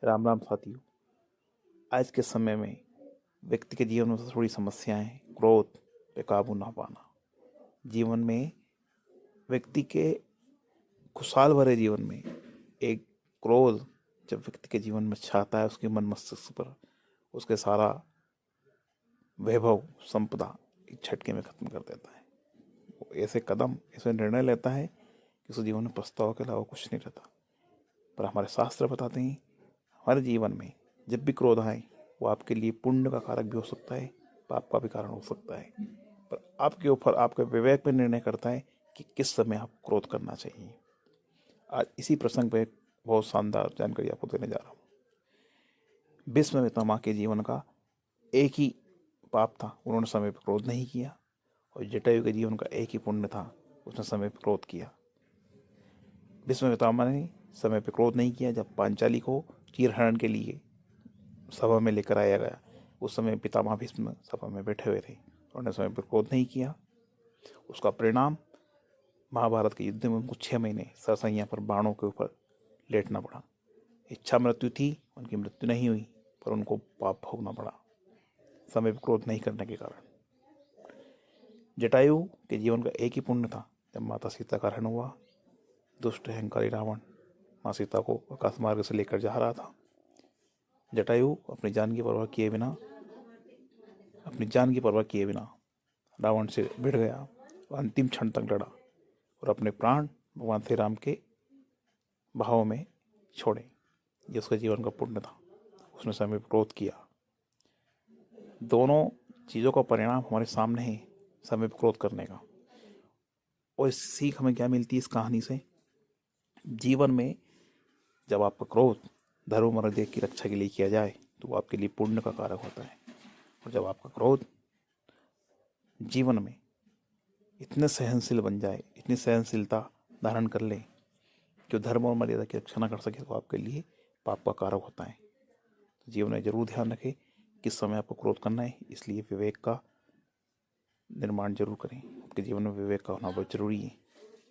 राम राम साथियों। आज के समय में व्यक्ति के जीवन में सबसे बड़ी समस्याएं क्रोध पे काबू ना पाना। जीवन में व्यक्ति के खुशहाल भरे जीवन में एक क्रोध जब व्यक्ति के जीवन में छाता है, उसके मन मस्तिष्क पर उसके सारा वैभव संपदा एक झटके में खत्म कर देता है। वो ऐसे निर्णय लेता है कि उसके जीवन में पछतावा के अलावा कुछ नहीं रहता। पर हमारे शास्त्र बताते हैं हमारे जीवन में जब भी क्रोध आए वो आपके लिए पुण्य का कारक भी हो सकता है, पाप का भी कारण हो सकता है। पर आपके ऊपर आपके विवेक पर निर्णय करता है कि किस समय आप क्रोध करना चाहिए। आज इसी प्रसंग पे एक बहुत शानदार जानकारी आपको देने जा रहा हूँ। भीष्म पितामह के जीवन का एक ही पाप था, उन्होंने समय पर क्रोध नहीं किया। और जटायु के जीवन का एक ही पुण्य था, उसने समय पर क्रोध किया। भीष्म पितामह ने समय पर क्रोध नहीं किया। जब पांचाली को चीरहरण के लिए सभा में लेकर आया गया, उस समय पितामह भीष्म सभा में बैठे हुए थे, उन्होंने समय पर क्रोध नहीं किया। उसका परिणाम महाभारत के युद्ध में उनको 6 महीने सरसैया पर बाणों के ऊपर लेटना पड़ा। इच्छा मृत्यु थी, उनकी मृत्यु नहीं हुई, पर उनको पाप भोगना पड़ा समय पर क्रोध नहीं करने के कारण। जटायु के जीवन का एक ही पुण्य था। जब माता सीता का हरण हुआ, दुष्ट अहंकारी रावण माँ सीता को आकाश मार्ग से लेकर जा रहा था। जटायु अपनी जान की परवाह किए बिना रावण से भिड़ गया और अंतिम क्षण तक लड़ा और अपने प्राण भगवान श्री राम के भाव में छोड़े। ये उसके जीवन का पुण्य था, उसने समय पर क्रोध किया। दोनों चीज़ों का परिणाम हमारे सामने है, समय पर क्रोध करने का। और इस सीख हमें क्या मिलती है इस कहानी से? जीवन में जब आपका क्रोध धर्म और देश की रक्षा के लिए किया जाए तो वो आपके लिए पुण्य का कारक होता है। और जब आपका क्रोध जीवन में इतने सहनशील बन जाए, इतनी सहनशीलता धारण कर ले कि धर्म और मर्यादा की रक्षा न कर सके, तो आपके लिए पाप का कारक होता है। तो जीवन में जरूर ध्यान रखें किस समय आपको क्रोध करना है। इसलिए विवेक का निर्माण जरूर करें। आपके जीवन में विवेक का होना बहुत जरूरी है।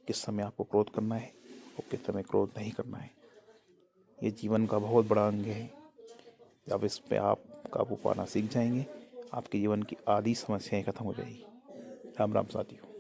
किस समय आपको क्रोध करना है और किस समय क्रोध नहीं करना है, ये जीवन का बहुत बड़ा अंग है। जब इस पे आप काबू पाना सीख जाएंगे, आपके जीवन की आधी समस्याएं खत्म हो जाएगी। राम राम साथियों।